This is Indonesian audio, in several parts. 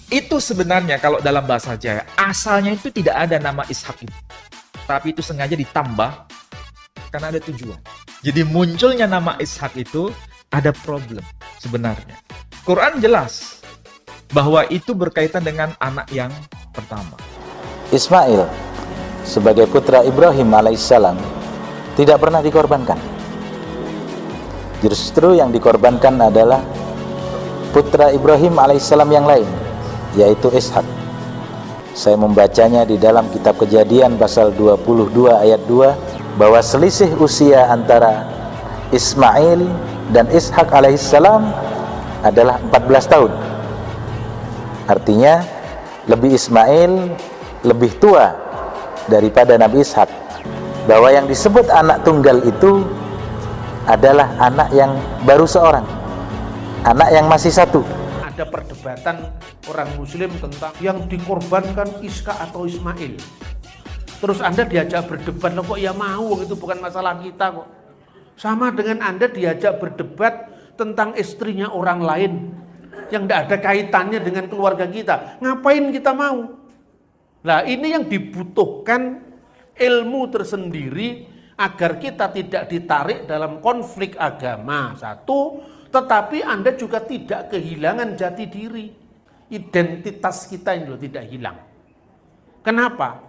Itu sebenarnya kalau dalam bahasa Jawa, asalnya itu tidak ada nama Ishak itu. Tapi itu sengaja ditambah karena ada tujuan. Jadi munculnya nama Ishak itu ada problem sebenarnya. Quran jelas bahwa itu berkaitan dengan anak yang pertama. Ismail sebagai putra Ibrahim alaihissalam tidak pernah dikorbankan. Justru yang dikorbankan adalah putra Ibrahim alaihissalam yang lain, yaitu Ishak. Saya membacanya di dalam kitab Kejadian pasal 22 ayat 2 bahwa selisih usia antara Ismail dan Ishak alaihissalam adalah 14 tahun. Artinya lebih Ismail lebih tua daripada Nabi Ishak. Bahwa yang disebut anak tunggal itu adalah anak yang baru seorang, anak yang masih satu. Ada perdebatan orang muslim tentang yang dikorbankan Ishak atau Ismail. Terus Anda diajak berdebat, loh kok ya mau, itu bukan masalah kita kok. Sama dengan Anda diajak berdebat tentang istrinya orang lain yang tidak ada kaitannya dengan keluarga kita. Ngapain kita mau? Nah, ini yang dibutuhkan ilmu tersendiri agar kita tidak ditarik dalam konflik agama. Satu, tetapi Anda juga tidak kehilangan jati diri. Identitas kita ini loh tidak hilang. Kenapa?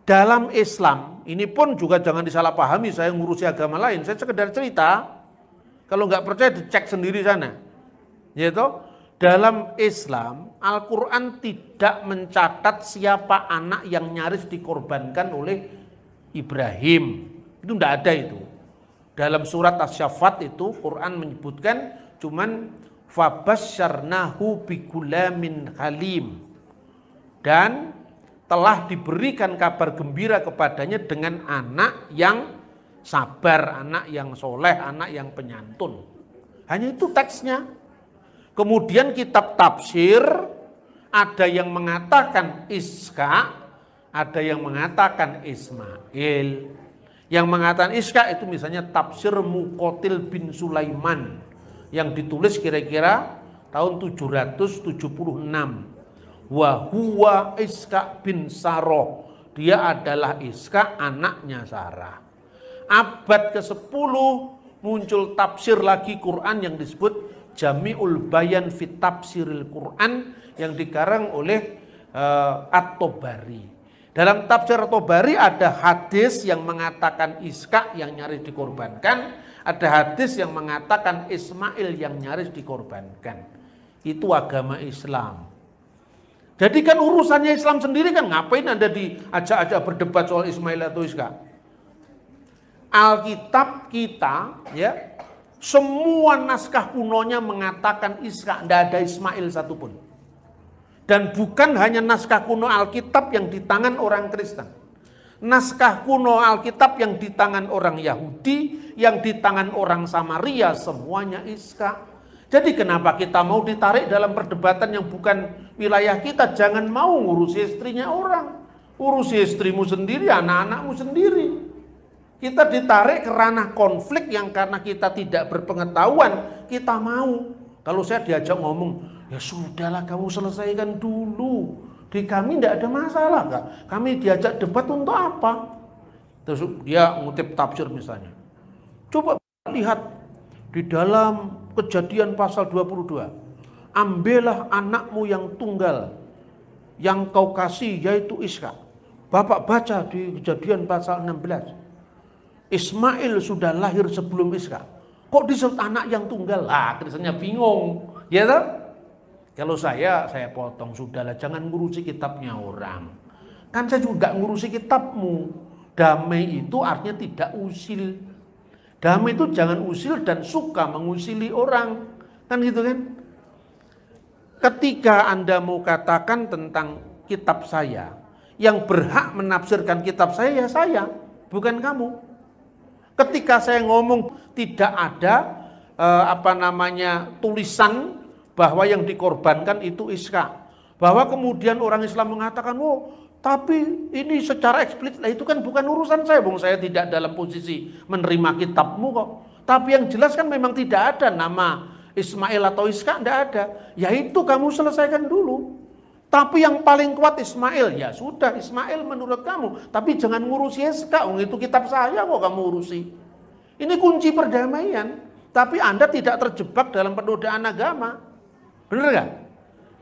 Dalam Islam, ini pun juga jangan disalahpahami saya ngurusi agama lain. Saya sekedar cerita, kalau nggak percaya dicek sendiri sana. Yaitu, dalam Islam, Al-Quran tidak mencatat siapa anak yang nyaris dikorbankan oleh Ibrahim. Itu tidak ada itu. Dalam surat Asy-Syaffat itu Quran menyebutkan cuman fabasyarnahu bigulamin halim, dan telah diberikan kabar gembira kepadanya dengan anak yang sabar, anak yang soleh, anak yang penyantun. Hanya itu teksnya. Kemudian kitab tafsir ada yang mengatakan Ishak, ada yang mengatakan Ismail. Yang mengatakan Ishak itu misalnya tafsir Muqatil bin Sulaiman yang ditulis kira-kira tahun 776. Wa huwa Ishak bin Saroh. Dia adalah Ishak anaknya Sarah. Abad ke-10 muncul tafsir lagi Quran yang disebut Jami'ul Bayan fit Tafsiril Quran yang dikarang oleh At-Tabari. Dalam tafsir At-Tabari ada hadis yang mengatakan Ishak yang nyaris dikorbankan, ada hadis yang mengatakan Ismail yang nyaris dikorbankan. Itu agama Islam. Jadi kan urusannya Islam sendiri kan, ngapain Anda diajak-ajak berdebat soal Ismail atau Ishak? Alkitab kita ya, semua naskah kunonya mengatakan Ishak, tidak ada Ismail satupun. Dan bukan hanya naskah kuno Alkitab yang di tangan orang Kristen. Naskah kuno Alkitab yang di tangan orang Yahudi, yang di tangan orang Samaria, semuanya Ishak. Jadi kenapa kita mau ditarik dalam perdebatan yang bukan wilayah kita? Jangan mau ngurusi istrinya orang. Urusi istrimu sendiri, anak-anakmu sendiri. Kita ditarik ke ranah konflik yang karena kita tidak berpengetahuan, kita mau. Kalau saya diajak ngomong, ya sudahlah kamu selesaikan dulu. Di kami tidak ada masalah Kak. Kami diajak debat untuk apa? Terus dia ngutip tafsir misalnya. Coba lihat di dalam Kejadian pasal 22. Ambillah anakmu yang tunggal, yang kau kasih yaitu Ishak. Bapak baca di Kejadian pasal 16. Ismail sudah lahir sebelum Ishak. Kok disebut anak yang tunggal? Kristennya bingung, ya toh? Kalau saya potong, sudahlah jangan ngurusi kitabnya orang. Kan saya juga ngurusi kitabmu. Damai itu artinya tidak usil. Damai itu jangan usil dan suka mengusili orang. Kan gitu kan? Ketika Anda mau katakan tentang kitab saya, yang berhak menafsirkan kitab saya ya saya, bukan kamu. Ketika saya ngomong tidak ada tulisan bahwa yang dikorbankan itu Ishak, bahwa kemudian orang Islam mengatakan, oh tapi ini secara eksplisit, itu kan bukan urusan saya, bung saya tidak dalam posisi menerima kitabmu kok. Tapi yang jelas kan memang tidak ada nama Ismail atau Ishak, enggak ada. Ya itu kamu selesaikan dulu. Tapi yang paling kuat Ismail, ya sudah Ismail menurut kamu. Tapi jangan ngurusi Ishak, itu kitab saya kok kamu urusi. Ini kunci perdamaian. Tapi Anda tidak terjebak dalam penodaan agama. Benar gak?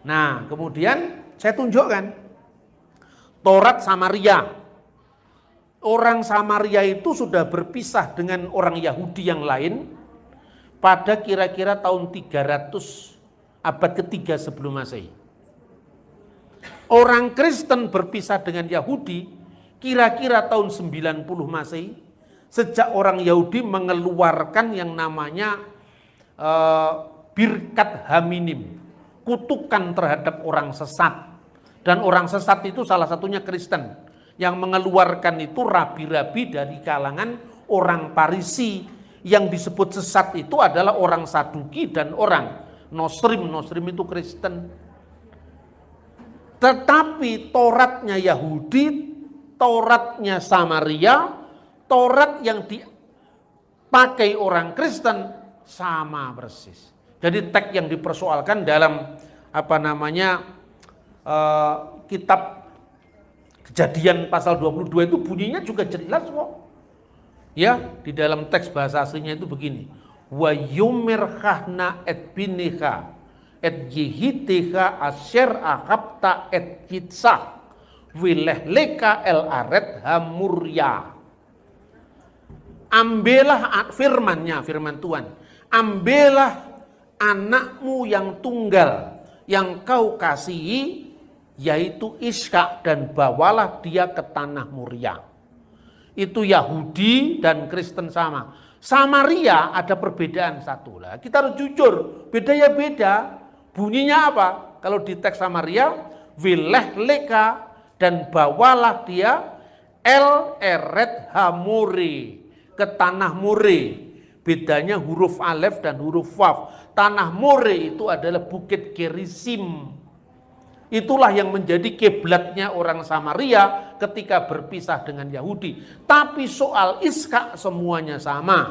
Nah kemudian saya tunjukkan. Taurat Samaria. Orang Samaria itu sudah berpisah dengan orang Yahudi yang lain pada kira-kira tahun 300 abad ketiga sebelum Masehi. Orang Kristen berpisah dengan Yahudi kira-kira tahun 90 Masehi, sejak orang Yahudi mengeluarkan yang namanya birkat haminim, kutukan terhadap orang sesat. Dan orang sesat itu salah satunya Kristen. Yang mengeluarkan itu rabi-rabi dari kalangan orang Parisi. Yang disebut sesat itu adalah orang Saduki dan orang Nosrim. Nosrim itu Kristen. Tetapi Tauratnya Yahudi, Tauratnya Samaria, Taurat yang dipakai orang Kristen sama persis. Jadi teks yang dipersoalkan dalam kitab Kejadian pasal 22 itu bunyinya juga jelas kok. Ya, di dalam teks bahasa aslinya itu begini. Wa yumirkhahna et binika et yihitiha asyer ahabta et kitsah wilehleka el aret hamurya. Ambillah firman Tuhan. Ambillah anakmu yang tunggal yang kau kasihi, yaitu Ishak, dan bawalah dia ke tanah Moria. Itu Yahudi dan Kristen sama. Samaria ada perbedaan satu lah. Kita harus jujur, beda ya beda. Bunyinya apa? Kalau di teks Samaria, wilehleka, dan bawalah dia el eret hamuri, ke tanah More. Bedanya huruf alef dan huruf waf. Tanah More itu adalah bukit Gerisim. Itulah yang menjadi kiblatnya orang Samaria ketika berpisah dengan Yahudi. Tapi soal Ishak semuanya sama.